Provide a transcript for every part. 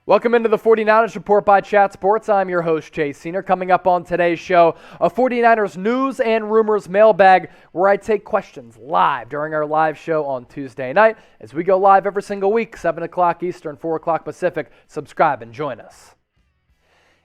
Welcome into the 49ers Report by Chat Sports. I'm your host, Chase Senior. Coming up on today's show, a 49ers news and rumors mailbag where I take questions live during our live show on Tuesday night as we go live every single week, 7 o'clock Eastern, 4 o'clock Pacific. Subscribe and join us.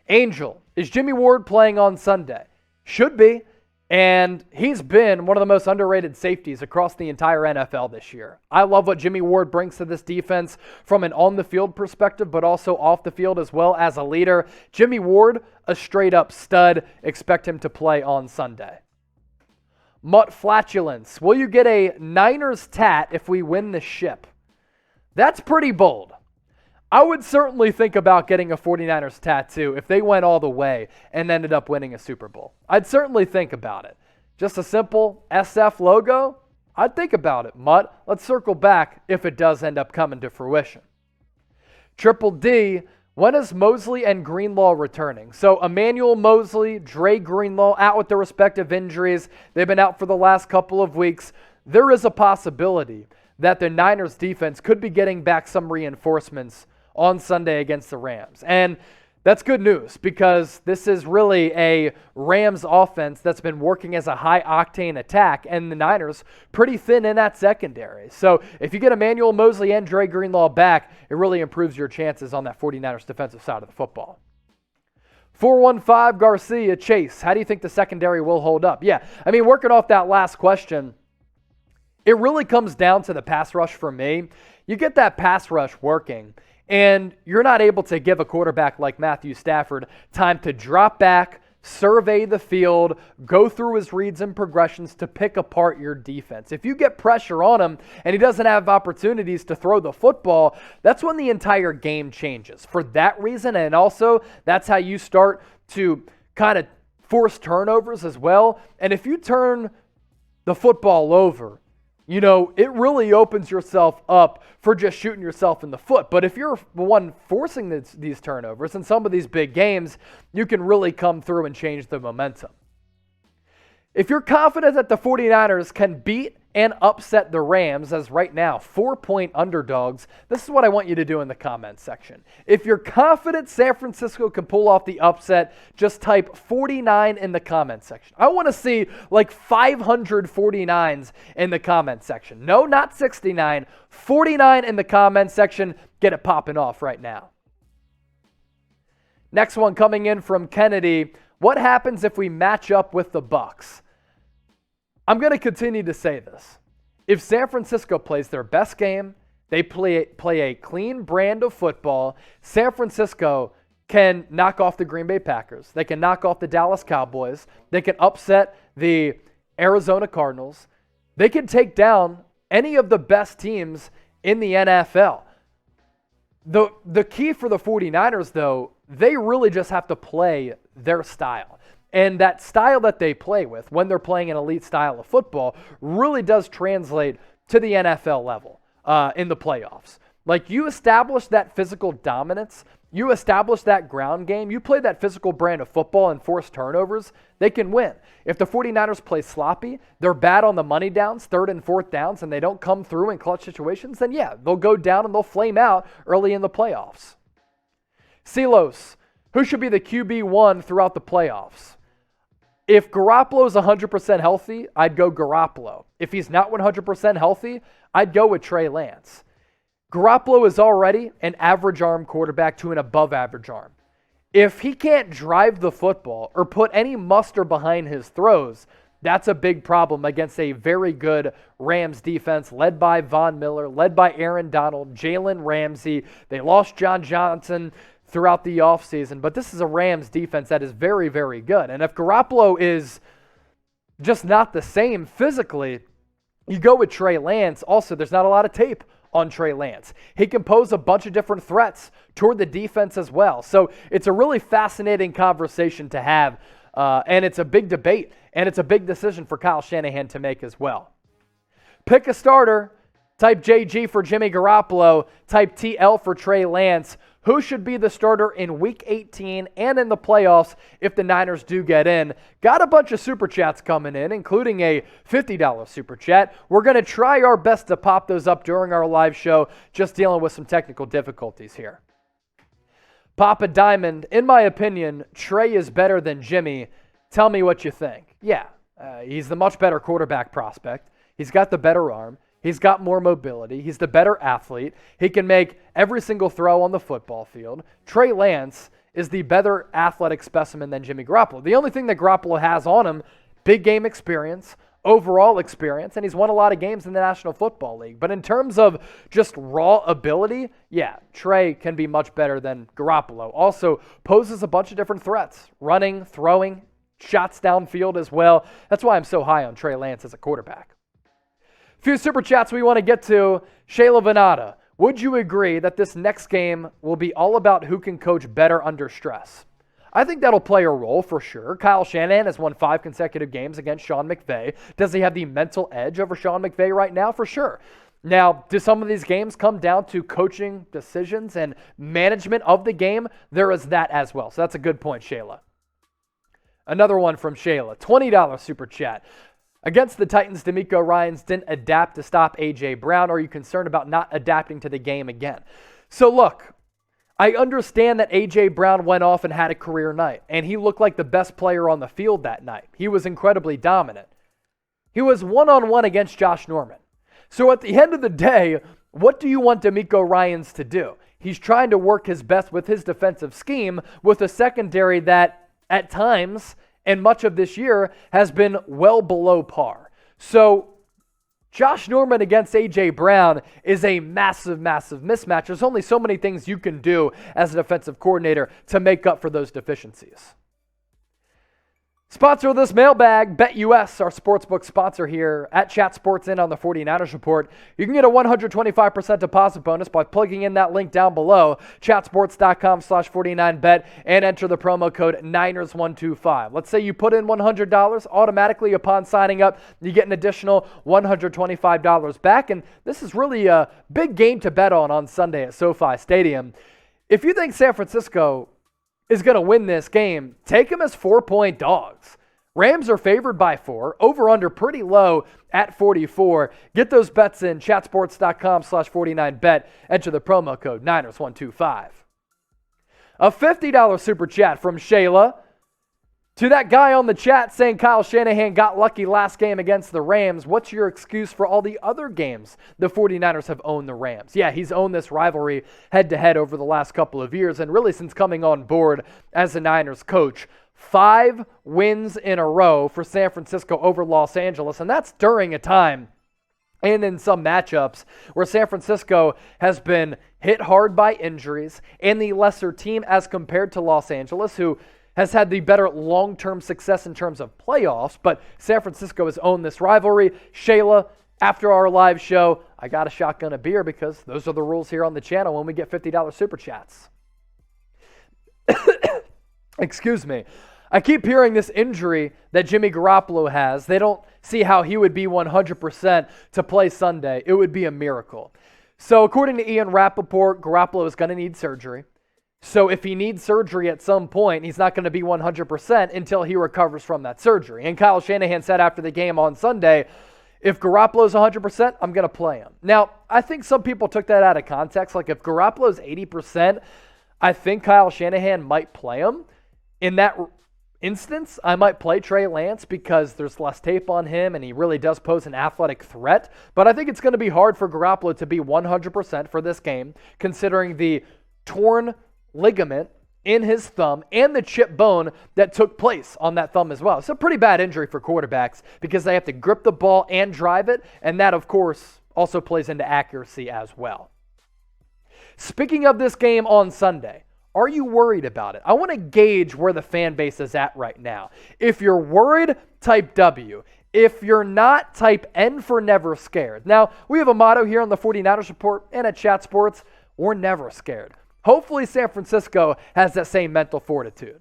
Angel, is Jimmy Ward playing on Sunday? Should be. And he's been one of the most underrated safeties across the entire NFL this year. I love what Jimmy Ward brings to this defense from an on-the-field perspective, but also off the field as well as a leader. Jimmy Ward, a straight-up stud. Expect him to play on Sunday. Mutt Flatulence, will you get a Niners tat if we win the ship? That's pretty bold. I would certainly think about getting a 49ers tattoo if they went all the way and ended up winning a Super Bowl. I'd certainly think about it. Just a simple SF logo? I'd think about it, Mutt. Let's circle back if it does end up coming to fruition. Triple D, when is Mosley and Greenlaw returning? So Emmanuel Mosley, Dre Greenlaw out with their respective injuries. They've been out for the last couple of weeks. There is a possibility that the Niners defense could be getting back some reinforcements on Sunday against the Rams. And that's good news because this is really a Rams offense that's been working as a high-octane attack, and the Niners pretty thin in that secondary. So if you get Emmanuel Mosley and Dre Greenlaw back, it really improves your chances on that 49ers defensive side of the football. 415 Garcia, Chase, how do you think the secondary will hold up? Yeah, I mean, working off that last question, it really comes down to the pass rush for me. You get that pass rush working, and you're not able to give a quarterback like Matthew Stafford time to drop back, survey the field, go through his reads and progressions to pick apart your defense. If you get pressure on him and he doesn't have opportunities to throw the football, that's when the entire game changes. For that reason, and also that's how you start to kind of force turnovers as well. And if you turn the football over, you know, it really opens yourself up for just shooting yourself in the foot. But if you're the one forcing these turnovers in some of these big games, you can really come through and change the momentum. If you're confident that the 49ers can beat and upset the Rams as right now 4-point underdogs, this is what I want you to do in the comments section. If you're confident San Francisco can pull off the upset, just type 49 in the comments section. I want to see like 500 49s in the comments section. No, not 69, 49 in the comments section. Get it popping off right now. Next one coming in from Kennedy. What happens if we match up with the Bucs? I'm going to continue to say this. If San Francisco plays their best game, they play a clean brand of football, San Francisco can knock off the Green Bay Packers. They can knock off the Dallas Cowboys. They can upset the Arizona Cardinals. They can take down any of the best teams in the NFL. The key for the 49ers, though, they really just have to play their style. And that style that they play with when they're playing an elite style of football really does translate to the NFL level in the playoffs. Like, you establish that physical dominance, you establish that ground game, you play that physical brand of football and force turnovers, they can win. If the 49ers play sloppy, they're bad on the money downs, 3rd and 4th downs, and they don't come through in clutch situations, then yeah, they'll go down and they'll flame out early in the playoffs. Silos, who should be the QB1 throughout the playoffs? If Garoppolo is 100% healthy, I'd go Garoppolo. If he's not 100% healthy, I'd go with Trey Lance. Garoppolo is already an average arm quarterback to an above average arm. If he can't drive the football or put any muster behind his throws, that's a big problem against a very good Rams defense led by Von Miller, led by Aaron Donald, Jalen Ramsey. They lost John Johnson throughout the offseason, but this is a Rams defense that is very, very good. And if Garoppolo is just not the same physically, you go with Trey Lance. Also, there's not a lot of tape on Trey Lance. He can pose a bunch of different threats toward the defense as well. So it's a really fascinating conversation to have, and it's a big debate, and it's a big decision for Kyle Shanahan to make as well. Pick a starter. Type JG for Jimmy Garoppolo. Type TL for Trey Lance. Who should be the starter in Week 18 and in the playoffs if the Niners do get in? Got a bunch of Super Chats coming in, including a $50 Super Chat. We're going to try our best to pop those up during our live show, just dealing with some technical difficulties here. Papa Diamond, in my opinion, Trey is better than Jimmy. Tell me what you think. Yeah, he's the much better quarterback prospect. He's got the better arm. He's got more mobility. He's the better athlete. He can make every single throw on the football field. Trey Lance is the better athletic specimen than Jimmy Garoppolo. The only thing that Garoppolo has on him, big game experience, overall experience, and he's won a lot of games in the National Football League. But in terms of just raw ability, yeah, Trey can be much better than Garoppolo. Also poses a bunch of different threats, running, throwing, shots downfield as well. That's why I'm so high on Trey Lance as a quarterback. A few super chats we want to get to. Shayla Venata, would you agree that this next game will be all about who can coach better under stress? I think that'll play a role for sure. Kyle Shanahan has won 5 consecutive games against Sean McVay. Does he have the mental edge over Sean McVay right now? For sure. Now, do some of these games come down to coaching decisions and management of the game? There is that as well. So that's a good point, Shayla. Another one from Shayla, $20 super chat. Against the Titans, D'Amico Ryans didn't adapt to stop A.J. Brown. Are you concerned about not adapting to the game again? So look, I understand that A.J. Brown went off and had a career night, and he looked like the best player on the field that night. He was incredibly dominant. He was one-on-one against Josh Norman. So at the end of the day, what do you want D'Amico Ryans to do? He's trying to work his best with his defensive scheme with a secondary that, at times, and much of this year, has been well below par. So Josh Norman against A.J. Brown is a massive, massive mismatch. There's only so many things you can do as a defensive coordinator to make up for those deficiencies. Sponsor of this mailbag, BetUS, our sportsbook sponsor here at Chat Sports In on the 49ers Report. You can get a 125% deposit bonus by plugging in that link down below, chatsports.com/49bet, and enter the promo code Niners125. Let's say you put in $100, automatically upon signing up, you get an additional $125 back, and this is really a big game to bet on Sunday at SoFi Stadium. If you think San Francisco is going to win this game, take them as 4-point dogs. Rams are favored by 4, over under pretty low at 44. Get those bets in, chatsports.com/49bet. Enter the promo code Niners125. A $50 super chat from Shayla to that guy on the chat saying Kyle Shanahan got lucky last game against the Rams. What's your excuse for all the other games the 49ers have owned the Rams? Yeah, he's owned this rivalry head-to-head over the last couple of years, and really since coming on board as the Niners coach. 5 wins in a row for San Francisco over Los Angeles, and that's during a time and in some matchups where San Francisco has been hit hard by injuries and the lesser team as compared to Los Angeles, who has had the better long-term success in terms of playoffs, but San Francisco has owned this rivalry. Shayla, after our live show, I got a shotgun a beer because those are the rules here on the channel when we get $50 super chats. Excuse me. I keep hearing this injury that Jimmy Garoppolo has. They don't see how he would be 100% to play Sunday. It would be a miracle. So according to Ian Rappaport, Garoppolo is going to need surgery. So if he needs surgery at some point, he's not going to be 100% until he recovers from that surgery. And Kyle Shanahan said after the game on Sunday, if Garoppolo's 100%, I'm going to play him. Now, I think some people took that out of context. Like if Garoppolo's 80%, I think Kyle Shanahan might play him. In that instance, I might play Trey Lance because there's less tape on him and he really does pose an athletic threat. But I think it's going to be hard for Garoppolo to be 100% for this game, considering the torn ligament in his thumb and the chip bone that took place on that thumb as well. It's a pretty bad injury for quarterbacks because they have to grip the ball and drive it, and that, of course, also plays into accuracy as well. Speaking of this game on Sunday, are you worried about it? I want to gauge where the fan base is at right now. If you're worried, type W. If you're not, type N for never scared. Now, we have a motto here on the 49ers Report and at Chat Sports, we're never scared. Hopefully San Francisco has that same mental fortitude.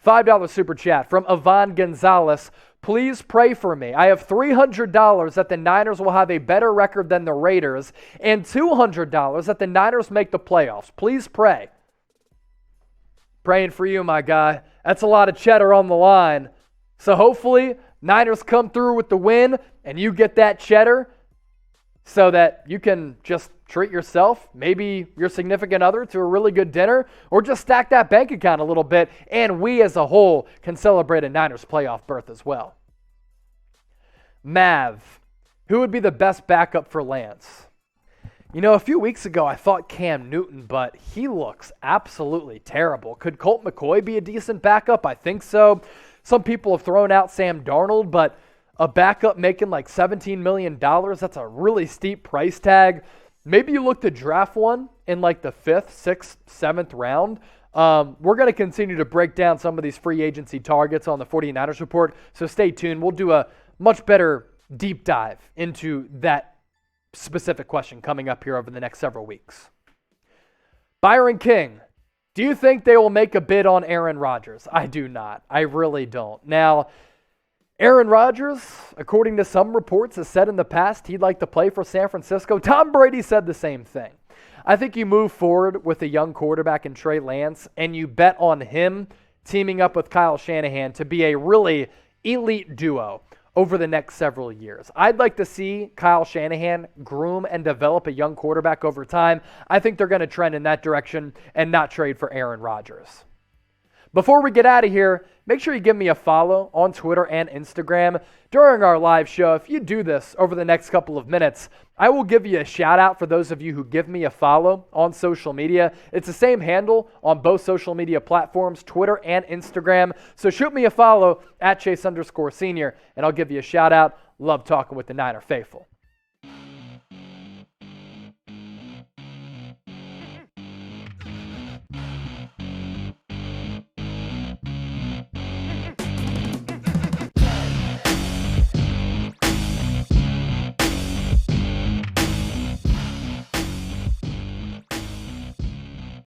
$5 super chat from Ivan Gonzalez. Please pray for me. I have $300 that the Niners will have a better record than the Raiders and $200 that the Niners make the playoffs. Please pray. Praying for you, my guy. That's a lot of cheddar on the line. So hopefully Niners come through with the win and you get that cheddar. so that you can just treat yourself, maybe your significant other, to a really good dinner, or just stack that bank account a little bit, and we as a whole can celebrate a Niners playoff berth as well. Mav, who would be the best backup for Lance? You know, a few weeks ago I thought Cam Newton, but he looks absolutely terrible. Could Colt McCoy be a decent backup? I think so. Some people have thrown out Sam Darnold, but a backup making like $17 million, that's a really steep price tag. Maybe you look to draft one in like the 5th, 6th, 7th round. We're going to continue to break down some of these free agency targets on the 49ers Report, so stay tuned. We'll do a much better deep dive into that specific question coming up here over the next several weeks. Byron King, do you think they will make a bid on Aaron Rodgers? I do not. I really don't. Now, Aaron Rodgers, according to some reports, has said in the past he'd like to play for San Francisco. Tom Brady said the same thing. I think you move forward with a young quarterback in Trey Lance, and you bet on him teaming up with Kyle Shanahan to be a really elite duo over the next several years. I'd like to see Kyle Shanahan groom and develop a young quarterback over time. I think they're going to trend in that direction and not trade for Aaron Rodgers. Before we get out of here, make sure you give me a follow on Twitter and Instagram during our live show. If you do this over the next couple of minutes, I will give you a shout out for those of you who give me a follow on social media. It's the same handle on both social media platforms, Twitter and Instagram. So shoot me a follow at Chase_Senior, and I'll give you a shout out. Love talking with the Niner faithful.